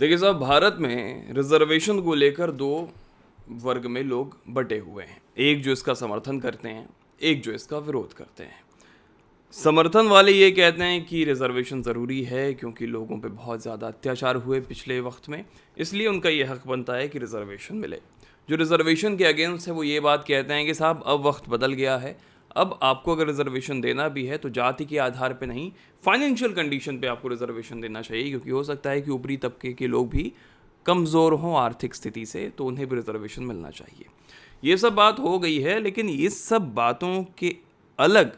देखिए साहब, भारत में रिजर्वेशन को लेकर दो वर्ग में लोग बटे हुए हैं। एक जो इसका समर्थन करते हैं, एक जो इसका विरोध करते हैं। समर्थन वाले ये कहते हैं कि रिजर्वेशन ज़रूरी है क्योंकि लोगों पे बहुत ज़्यादा अत्याचार हुए पिछले वक्त में, इसलिए उनका ये हक बनता है कि रिजर्वेशन मिले। जो रिजर्वेशन के अगेंस्ट है वो ये बात कहते हैं कि साहब अब वक्त बदल गया है, अब आपको अगर रिजर्वेशन देना भी है तो जाति के आधार पे नहीं, फाइनेंशियल कंडीशन पे आपको रिजर्वेशन देना चाहिए, क्योंकि हो सकता है कि ऊपरी तबके के लोग भी कमज़ोर हों आर्थिक स्थिति से, तो उन्हें भी रिजर्वेशन मिलना चाहिए। ये सब बात हो गई है, लेकिन इस सब बातों के अलग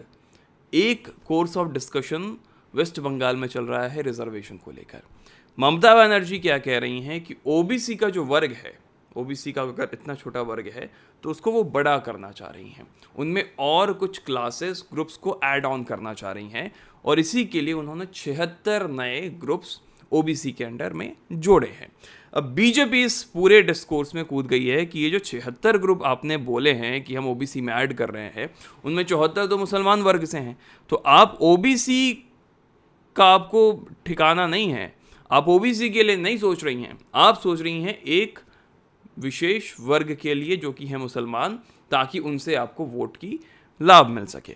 एक course of discussion West Bengal में चल रहा है रिजर्वेशन को लेकर। ममता बनर्जी क्या कह रही हैं कि ओबीसी का जो वर्ग है, ओबीसी का अगर इतना छोटा वर्ग है तो उसको वो बड़ा करना चाह रही हैं, उनमें और कुछ क्लासेस ग्रुप्स को ऐड ऑन करना चाह रही हैं, और इसी के लिए उन्होंने 76 नए ग्रुप्स ओबीसी के अंडर में जोड़े हैं। अब बीजेपी इस पूरे डिस्कोर्स में कूद गई है कि ये जो 76 ग्रुप आपने बोले हैं कि हम ओबीसी में ऐड कर रहे हैं, उनमें 74 तो मुसलमान वर्ग से हैं, तो आप ओबीसी का आपको ठिकाना नहीं है, आप ओबीसी के लिए नहीं सोच रही हैं, आप सोच रही हैं एक विशेष वर्ग के लिए जो कि है मुसलमान, ताकि उनसे आपको वोट की लाभ मिल सके।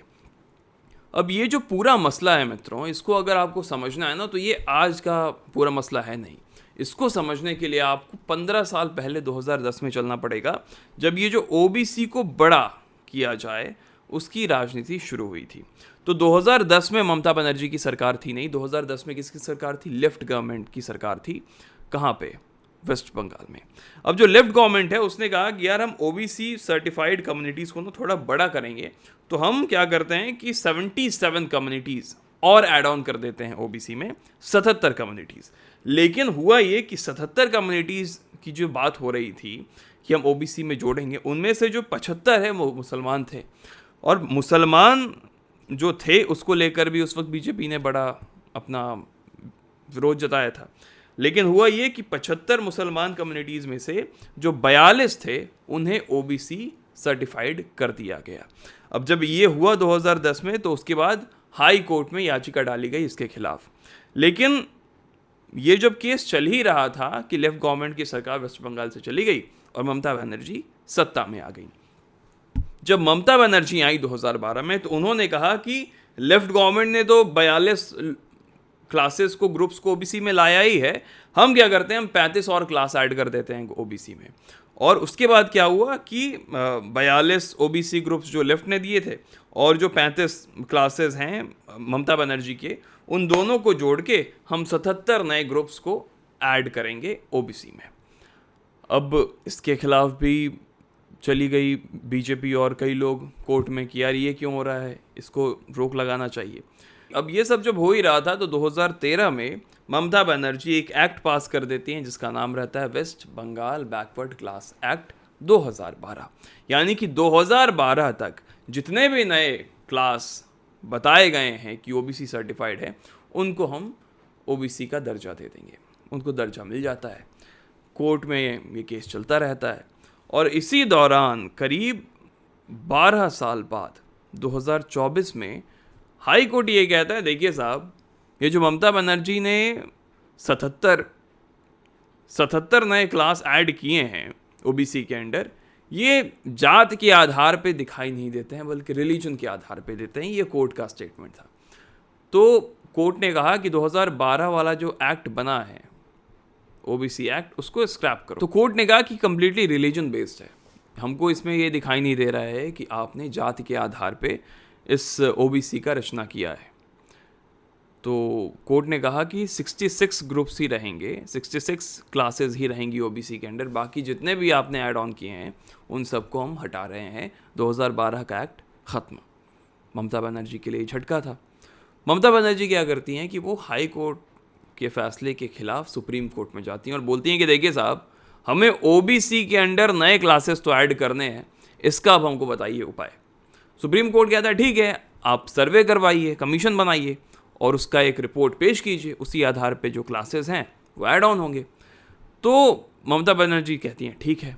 अब ये जो पूरा मसला है मित्रों, इसको अगर आपको समझना है ना, तो ये आज का पूरा मसला है नहीं। इसको समझने के लिए आपको 15 साल पहले 2010 में चलना पड़ेगा, जब ये जो ओबीसी को बड़ा किया जाए उसकी राजनीति शुरू हुई थी। तो 2010 में ममता बनर्जी की सरकार थी नहीं, 2010 में किसकी सरकार थी? लेफ्ट गवर्नमेंट की सरकार थी। कहाँ पे? वेस्ट बंगाल में। अब जो लेफ्ट गवर्नमेंट है उसने कहा कि यार हम ओबीसी सर्टिफाइड कम्युनिटीज़ को ना थोड़ा बड़ा करेंगे, तो हम क्या करते हैं कि 77 कम्युनिटीज़ और ऐड ऑन कर देते हैं ओबीसी में, 77 कम्युनिटीज़। लेकिन हुआ ये कि 77 कम्युनिटीज़ की जो बात हो रही थी कि हम ओबीसी में जोड़ेंगे, उनमें से जो 75 है वो मुसलमान थे, और मुसलमान जो थे उसको लेकर भी उस वक्त बीजेपी ने बड़ा अपना विरोध जताया था। लेकिन हुआ ये कि 75 मुसलमान कम्युनिटीज़ में से जो 42 थे उन्हें ओबीसी सर्टिफाइड कर दिया गया। अब जब ये हुआ 2010 में, तो उसके बाद हाई कोर्ट में याचिका डाली गई इसके खिलाफ। लेकिन ये जब केस चल ही रहा था कि लेफ्ट गवर्नमेंट की सरकार वेस्ट बंगाल से चली गई और ममता बनर्जी सत्ता में आ गई। जब ममता बनर्जी आई 2012 में, तो उन्होंने कहा कि लेफ्ट गवर्नमेंट ने तो 42 क्लासेस को, ग्रुप्स को ओबीसी में लाया ही है, हम क्या करते हैं, हम 35 और क्लास ऐड कर देते हैं ओबीसी में। और उसके बाद क्या हुआ कि 42 ओबीसी ग्रुप्स जो लेफ्ट ने दिए थे और जो 35 क्लासेस हैं ममता बनर्जी के, उन दोनों को जोड़ के हम 77 नए ग्रुप्स को ऐड करेंगे ओबीसी में। अब इसके खिलाफ भी चली गई बीजेपी और कई लोग कोर्ट में कि यार ये क्यों हो रहा है, इसको रोक लगाना चाहिए। अब ये सब जब हो ही रहा था तो 2013 में ममता बनर्जी एक एक्ट पास कर देती हैं जिसका नाम रहता है West Bengal backward class act 2012। यानी कि 2012 तक जितने भी नए क्लास बताए गए हैं कि ओबीसी सर्टिफाइड है, उनको हम ओबीसी का दर्जा दे देंगे, उनको दर्जा मिल जाता है। कोर्ट में ये केस चलता रहता है, और इसी दौरान करीब 12 साल बाद 2024 में हाई कोर्ट ये कहता है, देखिए साहब, ये जो ममता बनर्जी ने 77 नए क्लास ऐड किए हैं ओबीसी के अंडर, ये जात के आधार पे दिखाई नहीं देते हैं बल्कि रिलीजन के आधार पे देते हैं। ये कोर्ट का स्टेटमेंट था। तो कोर्ट ने कहा कि 2012 वाला जो एक्ट बना है ओबीसी एक्ट, उसको स्क्रैप करो। तो कोर्ट ने कहा कि कंप्लीटली रिलीजन बेस्ड है, हमको इसमें ये दिखाई नहीं दे रहा है कि आपने जाति के आधार पे इस ओबीसी का रचना किया है। तो कोर्ट ने कहा कि 66 ग्रुप्स ही रहेंगे, 66 क्लासेस ही रहेंगी ओबीसी के अंडर, बाकी जितने भी आपने ऐड ऑन किए हैं उन सबको हम हटा रहे हैं। 2012 का एक्ट ख़त्म। ममता बनर्जी के लिए झटका था। ममता बनर्जी क्या करती हैं कि वो हाई कोर्ट के फैसले के खिलाफ सुप्रीम कोर्ट में जाती हैं और बोलती हैं कि देखिए साहब, हमें ओबीसी के अंडर नए क्लासेस तो ऐड करने हैं, इसका अब हमको बताइए उपाय। सुप्रीम कोर्ट कहता है ठीक है, आप सर्वे करवाइए, कमीशन बनाइए और उसका एक रिपोर्ट पेश कीजिए, उसी आधार पे जो क्लासेस हैं वो ऐड ऑन होंगे। तो ममता बनर्जी कहती हैं ठीक है,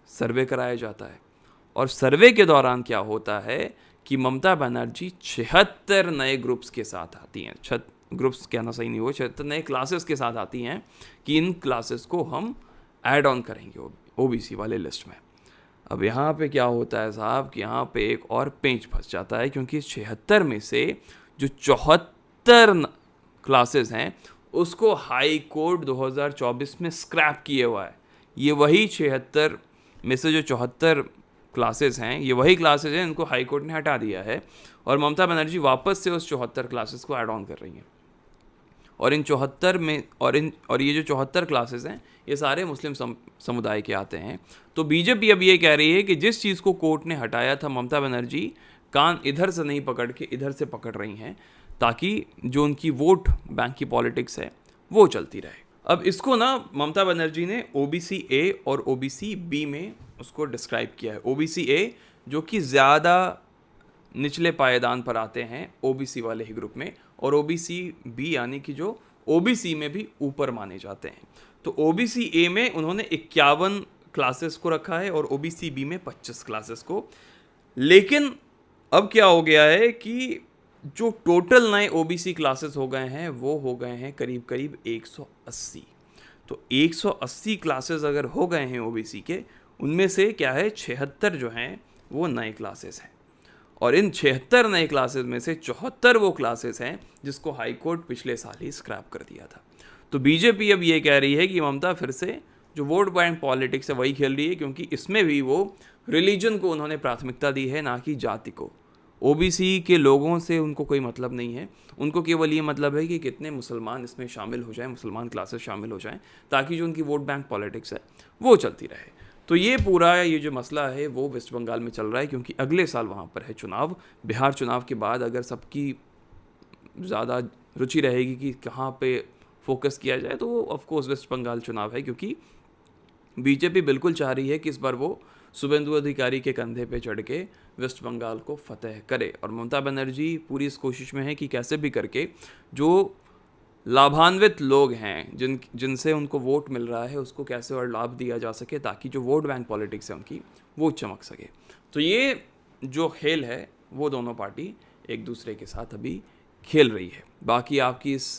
सर्वे कराया जाता है, और सर्वे के दौरान क्या होता है कि ममता बनर्जी 76 नए ग्रुप्स के साथ आती हैं। ग्रुप्स कहना सही नहीं हो, 76 नए क्लासेस के साथ आती हैं कि इन क्लासेस को हम ऐड ऑन करेंगे ओबीसी वाले लिस्ट में। अब यहाँ पे क्या होता है साहब कि यहाँ पे एक और पेंच फंस जाता है, क्योंकि 76 में से जो 74 क्लासेस हैं उसको हाई कोर्ट 2024 में स्क्रैप किए हुआ है। ये वही 76 में से जो 74 क्लासेस हैं, ये वही क्लासेस हैं, इनको हाई कोर्ट ने हटा दिया है और ममता बनर्जी वापस से उस 74 क्लासेस को ऐड ऑन कर रही हैं। और इन 74 में और ये जो 74 क्लासेस हैं ये सारे मुस्लिम समुदाय के आते हैं। तो बीजेपी अब ये कह रही है कि जिस चीज़ को कोर्ट ने हटाया था, ममता बनर्जी कान इधर से नहीं पकड़ के इधर से पकड़ रही हैं, ताकि जो उनकी वोट बैंक की पॉलिटिक्स है वो चलती रहे। अब इसको ना ममता बनर्जी ने ओबीसी ए और ओबीसी बी में उसको डिस्क्राइब किया है। ओबीसी ए जो कि ज़्यादा निचले पायदान पर आते हैं ओबीसी वाले ही ग्रुप में, और ओबीसी बी यानी कि जो ओबीसी में भी ऊपर माने जाते हैं। तो ओबीसी ए में उन्होंने 51 क्लासेस को रखा है और ओबीसी बी में 25 क्लासेस को। लेकिन अब क्या हो गया है कि जो टोटल नए ओबीसी क्लासेस हो गए हैं वो हो गए हैं करीब करीब 180। तो 180 क्लासेस अगर हो गए हैं ओबीसी के, उनमें से क्या है 76 जो हैं वो नए क्लासेस हैं, और इन 76 नए क्लासेस में से 74 वो क्लासेस हैं जिसको हाई कोर्ट पिछले साल ही स्क्रैप कर दिया था। तो बीजेपी अब ये कह रही है कि ममता फिर से जो वोट बैंक पॉलिटिक्स है वही खेल रही है, क्योंकि इसमें भी वो रिलीजन को उन्होंने प्राथमिकता दी है, ना कि जाति को। ओबीसी के लोगों से उनको कोई मतलब नहीं है, उनको केवल ये मतलब है कि कितने मुसलमान इसमें शामिल हो जाएं, मुसलमान क्लासेस शामिल हो जाएं, ताकि जो उनकी वोट बैंक पॉलिटिक्स है वो चलती रहे। तो ये जो मसला है वो वेस्ट बंगाल में चल रहा है, क्योंकि अगले साल वहाँ पर है चुनाव। बिहार चुनाव के बाद अगर सबकी ज़्यादा रुचि रहेगी कि कहाँ पे फोकस किया जाए, तो वो ऑफकोर्स वेस्ट बंगाल चुनाव है, क्योंकि बीजेपी बिल्कुल चाह रही है कि इस बार वो शुभेंदु अधिकारी के कंधे पे चढ़ के वेस्ट बंगाल को फतेह करे। और ममता बनर्जी पूरी इस कोशिश में है कि कैसे भी करके जो लाभान्वित लोग हैं, जिनसे उनको वोट मिल रहा है, उसको कैसे और लाभ दिया जा सके, ताकि जो वोट बैंक पॉलिटिक्स है उनकी वो चमक सके। तो ये जो खेल है वो दोनों पार्टी एक दूसरे के साथ अभी खेल रही है। बाकी आपकी इस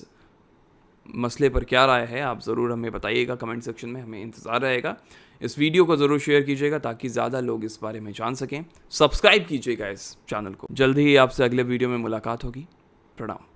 मसले पर क्या राय है आप ज़रूर हमें बताइएगा कमेंट सेक्शन में, हमें इंतज़ार रहेगा। इस वीडियो को ज़रूर शेयर कीजिएगा ताकि ज़्यादा लोग इस बारे में जान सकें। सब्सक्राइब कीजिएगा इस चैनल को। जल्दी ही आपसे अगले वीडियो में मुलाकात होगी। प्रणाम।